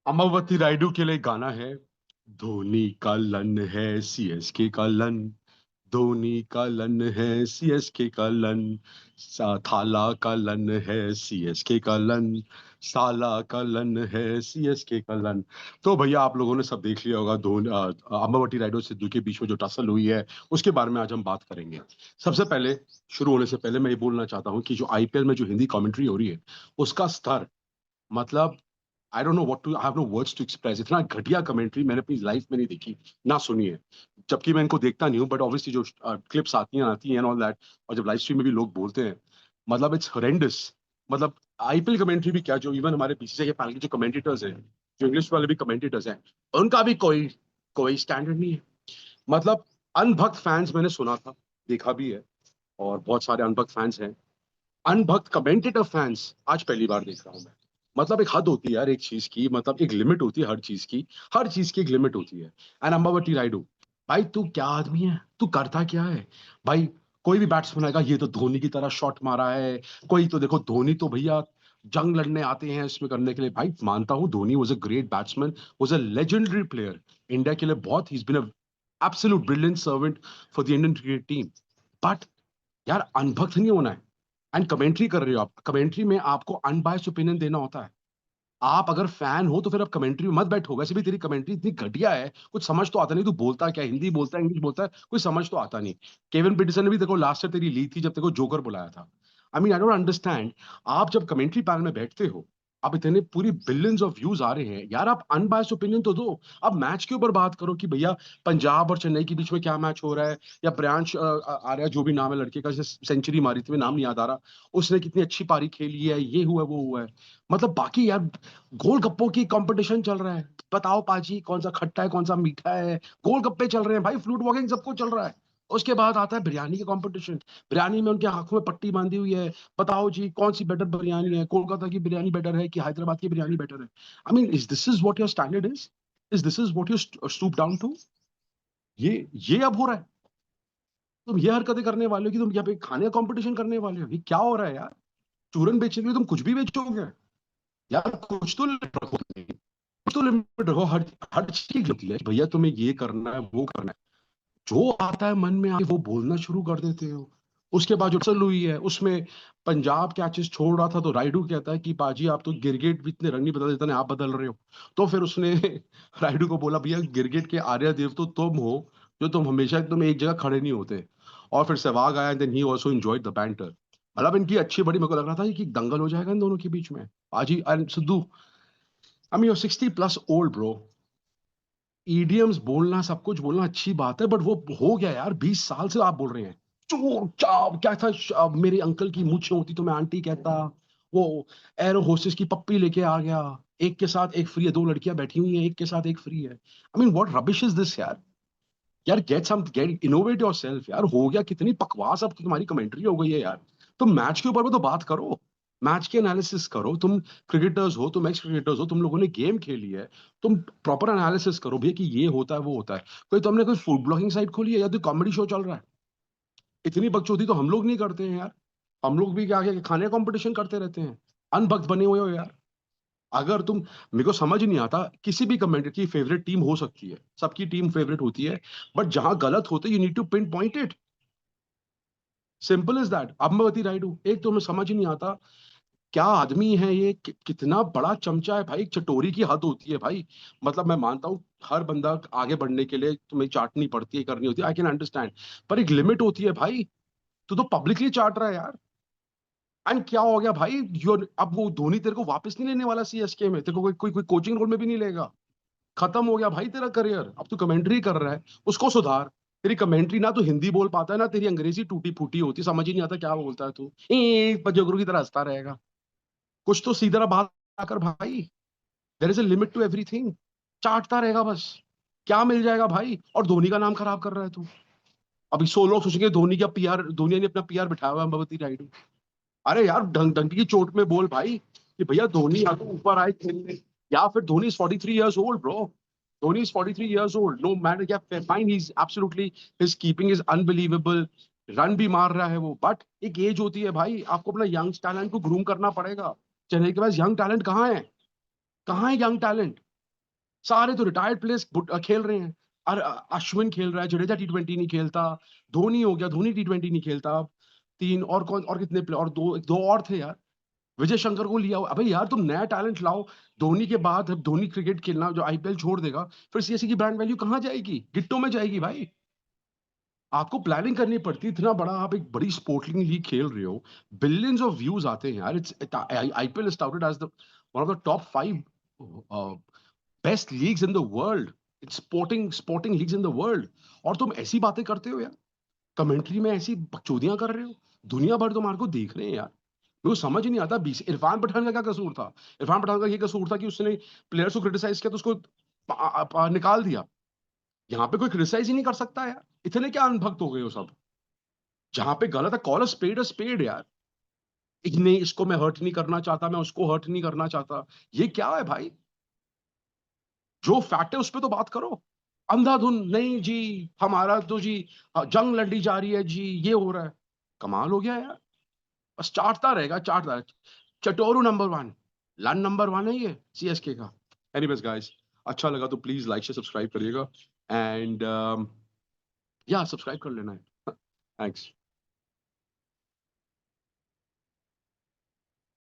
अमावती रायडू के लिए गाना है। धोनी का लन है सीएसके का लन। धोनी का लन है सीएसके का लन। थाला का लन है सीएसके का लन। साला का लन है सीएसके का लन। तो भैया आप लोगों ने सब देख लिया होगा धोनी अमावती रायडू और सिद्धू के बीच में जो टसल हुई है उसके बारे में आज हम बात करेंगे। सबसे पहले शुरू होने से पहले मैं ये बोलना चाहता हूँ कि जो आईपीएल में जो हिंदी कमेंट्री हो रही है उसका स्तर, मतलब I don't know what to, I have no words to express. इतना घटिया कमेंट्री मैंने अपनी लाइफ में नहीं देखी, ना सुनी है। जबकि मैं इनको देखता नहीं हूँ, बट ऑब्वियसली जो क्लिप्स आती हैं एंड ऑल दैट, और जब लाइव स्ट्रीम में भी लोग बोलते हैं, मतलब इट्स हॉरेंडस। मतलब आईपीएल कमेंट्री भी क्या, जो इवन हमारे बीसीसीआई के पैनल के जो कमेंटेटर्स हैं, जो इंग्लिश वाले भी कमेंटेटर्स हैं, उनका भी कोई कोई स्टैंडर्ड नहीं है। मतलब अनभक्त फैंस मैंने सुना था, देखा भी है, और बहुत सारे अनभक्त फैंस हैं। अनभक्त कमेंटेटर फैंस आज पहली बार देख रहा हूं मैं। मतलब एक हद होती है यार एक चीज की, मतलब एक लिमिट होती है हर चीज की। हर चीज की एक लिमिट होती है। एंड अंबावती रायडू, भाई तू क्या आदमी है, तू करता क्या है भाई? कोई भी बैट्समैन आएगा, ये तो धोनी की तरह शॉट मारा है। कोई तो देखो, धोनी तो भैया जंग लड़ने आते हैं इसमें करने के लिए। भाई मानता हूं Dhoni was a great batsman, was a legendary player. India के लिए बहुत, ही been a absolute brilliant servant for the Indian cricket team. But यार अनभक्त नहीं होना है। एंड कमेंट्री कर रहे हो आप, कमेंट्री में आपको अनबायस्ड ओपिनियन देना होता है। आप अगर फैन हो तो फिर आप कमेंट्री में मत बैठो। वैसे भी तेरी कमेंट्री इतनी घटिया है, कुछ समझ तो आता नहीं। तू बोलता क्या, हिंदी बोलता है, इंग्लिश बोलता है, कुछ समझ तो आता नहीं। केविन पीटरसन ने भी देखो लास्ट ईयर तेरी ली थी जब तेरे को जोकर बुलाया था। I mean I don't understand. आप जब कमेंट्री पैनल में बैठते हो, अब इतने पूरी बिलियंस ऑफ व्यूज आ रहे हैं यार, आप अनबायस्ड ओपिनियन तो दो। अब मैच के ऊपर बात करो कि भैया पंजाब और चेन्नई के बीच में क्या मैच हो रहा है, या प्रियांश आर्या जो भी नाम है लड़के का जिसने सेंचुरी मारी थी, नाम नहीं याद आ रहा, उसने कितनी अच्छी पारी खेली है, ये हुआ है, वो हुआ है। मतलब बाकी यार गोलगप्पों की कंपटीशन चल रहा है। बताओ पाजी कौन सा खट्टा है कौन सा मीठा है। गोलगप्पे चल रहे हैं भाई, फ्लूट वॉकिंग सबको चल रहा है। उसके बाद आता है बिरयानी का कंपटीशन। बिरयानी में उनके आंखों में पट्टी बांधी हुई है। बताओ जी कौन सी बेटर बिरयानी है, कोलकाता की बिरयानी बेटर है कि हैदराबाद की बिरयानी बेटर है? I mean is this is what your standard is this is what you stoop down to? ये अब हो रहा है? तुम ये हरकतें करने वाले हो कि तुम यहाँ पे खाने का कंपटीशन करने वाले हो? ये क्या हो रहा है यार? चूरन बेचने के लिए तुम कुछ भी बेचोगे यार? कुछ तो लिमिट रखो, कुछ तो लिमिट रखो। हर हर चीज होती है भैया, तुम्हें ये करना है वो करना है, जो आता है मन में आके वो बोलना शुरू कर देते हो। उसके बाद जो चल हुई है उसमें पंजाब कैचेस छोड़ रहा था, तो राइडू कहता है कि पाजी आप तो गिरगिट भी इतने रंग नहीं बदल देते ना, आप बदल रहे हो। तो फिर उसने राइडू को बोला भैया गिरगिट के आर्य देव तो तुम हो, जो तुम हमेशा एकदम एक जगह खड़े नहीं होते। और फिर सहवाग आया, then he also enjoyed the banter. मतलब इनकी अच्छी बड़ी, मेरे को लग रहा था कि दंगल हो जाएगा इन दोनों के बीच में। पाजी and Sidhu, I mean 60+ old bro. EDMs बोलना, सब कुछ बोलना अच्छी बात है, बट वो हो गया यार। 20 साल से आप बोल रहे हैं चोर चाप क्या था। मेरे अंकल की मूछें होती तो मैं आंटी कहता। वो एरो होस्टेस की पप्पी लेके आ गया, एक के साथ एक फ्री है, दो लड़कियां बैठी हुई हैं, एक के साथ एक फ्री है। I mean what rubbish is this यार? यार गेट इनोवेट योरसेल्फ यार। हो गया, कितनी बकवास अब तुम्हारी कमेंट्री हो गई है यार। तुम मैच के ऊपर में तो बात करो, मैच के एनालिसिस करो। तुम क्रिकेटर्स हो, तुम एक्स क्रिकेटर्स हो, तुम लोगों ने गेम खेली है। तुम प्रॉपर एनालिसिस करो भैया कि ये होता है वो होता है। कोई तुमने कोई फूड ब्लॉगिंग साइट खोली है या तो कॉमेडी शो चल रहा है? इतनी बकचोदी तो हम लोग नहीं करते हैं यार। हम लोग भी क्या क्या खाने कंपटीशन करते रहते हैं। अनभक्त बने हुए हो यार। अगर तुम, मेरे को समझ नहीं आता, किसी भी कमेंटर की फेवरेट टीम हो सकती है, सबकी टीम फेवरेट होती है, बट जहां गलत होते you need to pinpoint it. Simple is that. Ambati Rayudu, एक तो हमें समझ ही नहीं आता क्या आदमी है ये, कितना बड़ा चमचा है भाई। एक चटोरी की हद होती है भाई। मतलब मैं मानता हूँ हर बंदा आगे बढ़ने के लिए तुम्हें चाटनी पड़ती है, करनी होती है, आई कैन अंडरस्टैंड। पर एक लिमिट होती है भाई। तू तो पब्लिकली चाट रहा है यार। एंड क्या हो गया भाई, अब वो धोनी तेरे को वापस नहीं लेने वाला सीएसके में, तेरे को कोई कोई कोई कोचिंग रोल में भी नहीं लेगा। खत्म हो गया भाई तेरा करियर। अब तू कमेंट्री कर रहा है, उसको सुधार। तेरी कमेंट्री ना तो हिंदी बोल पाता है, ना तेरी अंग्रेजी टूटी फूटी होती, समझ ही नहीं आता क्या बोलता है तू। पजगरू की तरह हंसता रहेगा। कुछ तो सीधा बात आकर भाई। There is a limit to everything. चाटता रहेगा बस, क्या मिल जाएगा भाई? और धोनी का नाम खराब कर रहा है तू। अभी 100 लोग सोचेंगे धोनी का पीआर, धोनी ने अपना पीआर बिठाया हुआ है अंबावती रायडू। अरे यार डंकी की चोट में बोल भाई कि भैया धोनी या तो ऊपर आए खेलने, या फिर Dhoni is 43 years old bro. Dhoni is 43 years old, no matter क्या, fine, he is absolutely, his keeping is unbelievable. Run भी मार रहा है वो, बट एक एज होती है भाई, आपको अपना यंग टैलेंट को ग्रूम करने करना पड़ेगा। चेन्नई के पास यंग टैलेंट कहाँ है? कहाँ है यंग टैलेंट? सारे तो रिटायर्ड प्लेयर्स खेल रहे हैं। अश्विन खेल रहा है, जडेजा टी20 नहीं खेलता, धोनी हो गया, धोनी टी20 नहीं खेलता। 3 और कौन, और कितने प्लेयर, और 2 और थे यार। विजय शंकर को लिया। अबे यार तुम नया टैलेंट लाओ। धोनी के बाद अब धोनी क्रिकेट खेलना जो आईपीएल छोड़ देगा, फिर सीएसके की ब्रांड वैल्यू कहाँ जाएगी? गिट्टों में जाएगी भाई। आपको प्लानिंग करनी पड़ती है। इतना बड़ा आप एक बड़ी स्पोर्टिंग लीग खेल रहे हो, बिलियंस ऑफ व्यूज आते हैं यार। It's IPL is touted as the one of the top 5 best leagues in the world. It's sporting leagues in the world. और तुम ऐसी बातें करते हो यार, कमेंट्री में ऐसी बकचोदियां कर रहे हो। दुनिया भर तुम्हारे को देख रहे हैं यार। मेरे को समझ ही नहीं आता। बीस इरफान पठान का क्या कसूर था? इरफान पठान का ये कसूर था कि उसने प्लेयर्स को क्रिटिसाइज किया तो उसको निकाल दिया। यहाँ पे कोई क्रिटिसाइज ही नहीं कर सकता यार। इतने क्या अनभक्त हो गए हो सब? जहां पे गलत है, कॉल अ स्पेड यार। नहीं, इसको मैं हर्ट नहीं करना चाहता, मैं उसको हर्ट नहीं करना चाहता। ये क्या है भाई? जो फैक्ट है उस पे तो बात करो। अंधाधुन नहीं जी, हमारा तो जी जंग लड़ी जा रही है जी, ये हो रहा है। कमाल हो गया यार। बस चाटता रहेगा, चाटता है। चटोरू नंबर 1, लन नंबर 1 है ये सीएसके का। एनीवेज गाइस, अच्छा लगा तो प्लीज लाइक से सब्सक्राइब करिएगा। एंड या सब्सक्राइब कर लेना है। थैंक्स।